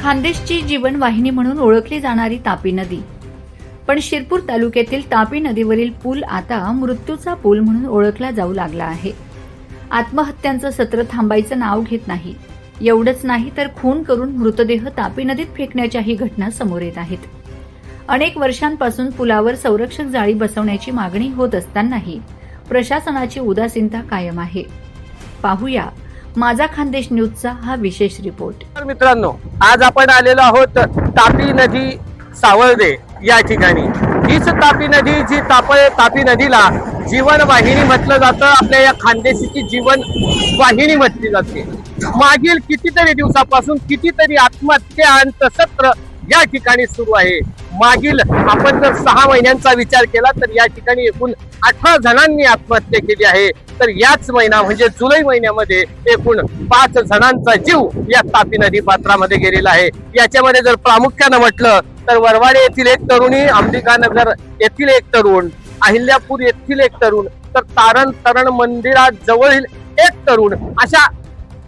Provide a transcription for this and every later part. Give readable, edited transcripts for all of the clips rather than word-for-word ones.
खानदेशची जीवनवाहिनी म्हणून ओळखली जाणारी तापी नदी. पण शिरपूर तालुक्यातील तापी नदीवरील पूल आता मृत्यूचा पूल म्हणून ओळखला जाऊ लागला आहे. आत्महत्यांचं सत्र थांबायचं नाव घेत नाही. एवढंच नाही तर खून करून मृतदेह तापी नदीत फेकण्याच्याही घटना समोर येत आहेत. अनेक वर्षांपासून पुलावर संरक्षक जाळी बसवण्याची मागणी होत असतानाही प्रशासनाची उदासीनता कायम आहे. पाहूया माझा खानदेश न्यूजचा हा विशेष रिपोर्ट. मित्रांनो, आज आपण आलेलो आहोत तापी नदी सावळदे या ठिकाणी. हीच तापी नदी जी तापी नदीला जीवन वाहिनी म्हटलं जातं. आपल्या या खानदेशीची जीवन वाहिनी म्हटली जाते. मागील कितीतरी दिवसापासून कितीतरी आत्महत्या सत्र या ठिकाणी सुरू आहे. मागील आपण जर 6 महिन्यांचा विचार केला तर या ठिकाणी एकूण 18 जणांनी आत्महत्या केली आहे. तर याच महिना म्हणजे जुलै महिन्यामध्ये एकूण 5 जणांचा जीव या तापी नदी पात्रामध्ये गेलेला आहे. याच्यामध्ये जर प्रामुख्यानं म्हटलं तर वरवाडे येथील एक तरुणी, अंबिकानगर येथील एक तरुण, अहिल्यापूर येथील एक तरुण, तर तरण मंदिरात जवळील एक तरुण, अशा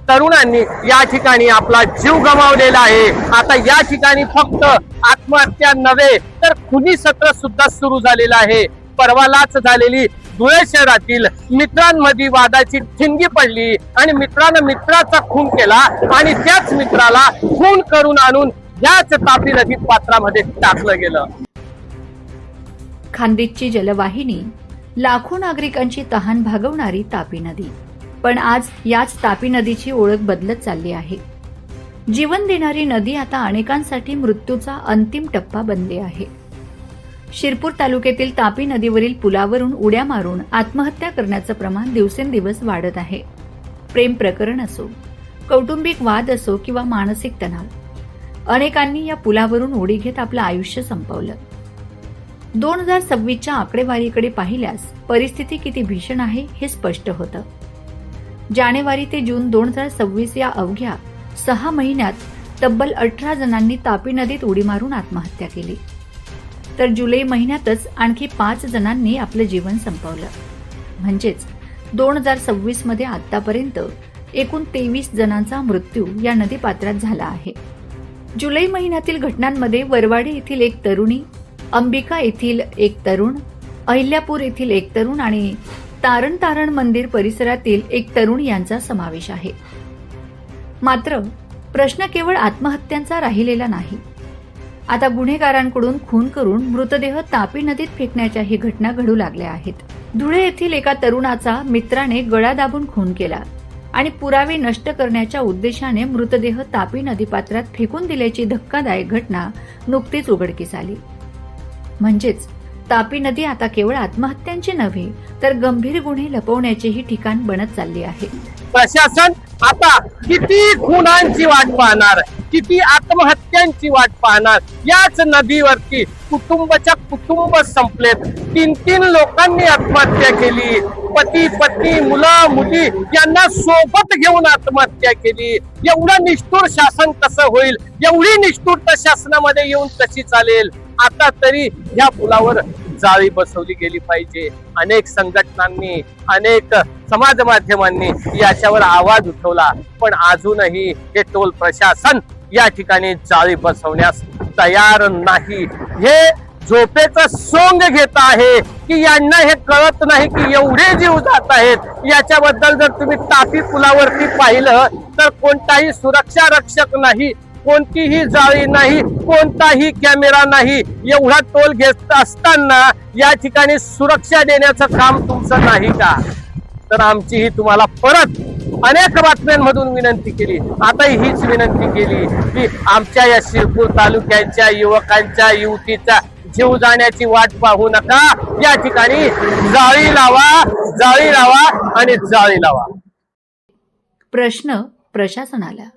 तरुणांनी या ठिकाणी आपला जीव गमावलेला आहे. आता या ठिकाणी फक्त आत्महत्या नव्हे तर खुनी सत्र सुद्धा सुरू झालेलं आहे. परवालाच झालेली धुळे शहरातील मित्रांमध्ये वादाची ठिणगी पडली आणि मित्रानं मित्राचा खून केला आणि त्याच मित्राला खून करून आणून याच तापी नदी पात्रामध्ये टाकलं गेलं. खानदेशची जलवाहिनी, लाखो नागरिकांची तहान भागवणारी तापी नदी. पण आज याच तापी नदीची ओळख बदलत चालली आहे. जीवन देणारी नदी आता अनेकांसाठी मृत्यूचा अंतिम टप्पा बनली आहे. शिरपूर तालुक्यातील तापी नदीवरील पुलावरून उड्या मारून आत्महत्या करण्याचं प्रमाण दिवसेंदिवस वाढत आहे. प्रेम प्रकरण असो, कौटुंबिक वाद असो किंवा मानसिक तणाव, अनेकांनी या पुलावरून उडी घेत आपलं आयुष्य संपवलं. 2026च्या आकडेवारीकडे पाहिल्यास परिस्थिती किती भीषण आहे हे स्पष्ट होतं. जानेवारी ते जून 2026 या अवघ्या 6 महिन्यात तब्बल 18 जणांनी तापी नदीत उडी मारून आत्महत्या केली. तर जुलै महिन्यातच आणखी 5 जणांनी आपलं जीवन संपवलं. म्हणजेच 2026 मध्ये आतापर्यंत एकूण 23 जणांचा मृत्यू या नदीपात्रात झाला आहे. जुलै महिन्यातील घटनांमध्ये वरवाडी येथील एक तरुणी, अंबिका येथील एक तरुण, अहिल्यापूर येथील एक तरुण आणि तारण मंदिर परिसरातील एक तरुण यांचा समावेश आहे. मात्र प्रश्न केवळ आत्महत्यांचा राहिलेला नाही. आता गुन्हेगारांकडून खून करून मृतदेह तापी नदीत फेकण्याच्याही घटना घडू लागल्या आहेत. धुळे येथील एका तरुणाचा मित्राने गळा दाबून खून केला आणि पुरावे नष्ट करण्याच्या उद्देशाने मृतदेह तापी नदीपात्रात फेकून दिल्याची धक्कादायक घटना नुकतीच उघडकीस आली. म्हणजेच तापी नदी आता केवळ आत्महत्यांची नव्हे तर गंभीर गुन्हे लपवण्याचेही ठिकाण बनत चालली आहे. प्रशासन आता किती खुनांची वाट पाहणार, किती आत्महत्यांची वाट पाहणार. याच नदीवरती कुटुंब संपलेत. 3 लोकांनी आत्महत्या केली. पती पत्नी, मुलं मुली यांना सोबत घेऊन आत्महत्या केली. एवढं निष्ठुर शासन कसं होईल? एवढी निष्ठुरता शासनामध्ये येऊन कशी चालेल? आता तरी या पुलावर जाळी बसवली गेली पाहिजे. अनेक संघटनांनी, अनेक समाज माध्यमांनी याच्यावर आवाज उठवला, पण अजूनही हे टोल प्रशासन या ठिकाणी जाळी बसवण्यास तयार नाही. हे झोपेचं सोंग घेत आहे की यांना हे कळत नाही की एवढे जीव जात आहेत. याच्याबद्दल जर तुम्ही तापी पुलावरती पाहिलं तर कोणताही सुरक्षा रक्षक नाही, कोणतीही जाळी नाही, कोणताही कॅमेरा नाही. एवढा टोल घेत असताना या ठिकाणी सुरक्षा देण्याचं काम तुमचं नाही का? तर आमची ही तुम्हाला परत अनेक बातम्यांमधून विनंती केली. आता हीच विनंती केली की आमच्या या शिरपूर तालुक्याच्या युवकांच्या, युवतीचा जीव जाण्याची वाट पाहू नका. या ठिकाणी जाळी लावा, जाळी लावा आणि जाळी लावा. प्रश्न प्रशासनाला.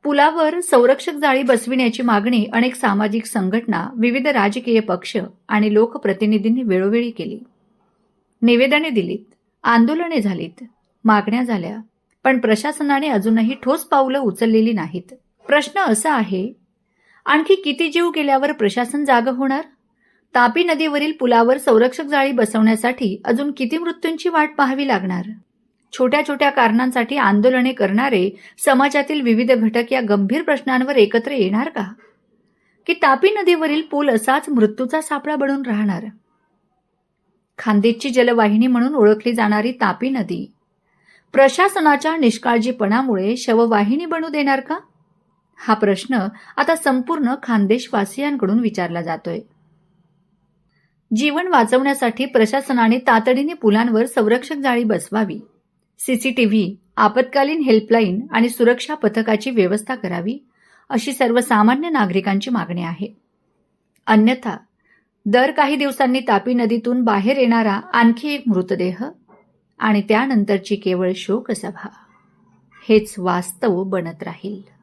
पुलावर संरक्षक जाळी बसविण्याची मागणी अनेक सामाजिक संघटना, विविध राजकीय पक्ष आणि लोकप्रतिनिधींनी वेळोवेळी केली. निवेदने दिलीत, आंदोलने झालीत, मागण्या झाल्या, पण प्रशासनाने अजूनही ठोस पावलं उचललेली नाहीत. प्रश्न असा आहे, आणखी किती जीव गेल्यावर प्रशासन जागं होणार? तापी नदीवरील पुलावर संरक्षक जाळी बसवण्यासाठी अजून किती मृत्यूंची वाट पाहावी लागणार? छोट्या छोट्या कारणांसाठी आंदोलने करणारे समाजातील विविध घटक या गंभीर प्रश्नांवर एकत्र येणार का? की तापी नदीवरील पूल असाच मृत्यूचा सापळा बनून राहणार? खान्देशची जलवाहिनी म्हणून ओळखली जाणारी तापी नदी प्रशासनाच्या निष्काळजीपणामुळे शववाहिनी बनू देणार का? हा प्रश्न आता संपूर्ण खान्देशवासियांकडून विचारला जातोय. जीवन वाचवण्यासाठी प्रशासनाने तातडीने पुलांवर संरक्षक जाळी बसवावी, सीसीटीव्ही, आपत्कालीन हेल्पलाईन आणि सुरक्षा पथकाची व्यवस्था करावी, अशी सर्वसामान्य नागरिकांची मागणी आहे. अन्यथा दर काही दिवसांनी तापी नदीतून बाहेर येणारा आणखी एक मृतदेह आणि त्यानंतरची केवळ शोकसभा हेच वास्तव बनत राहील.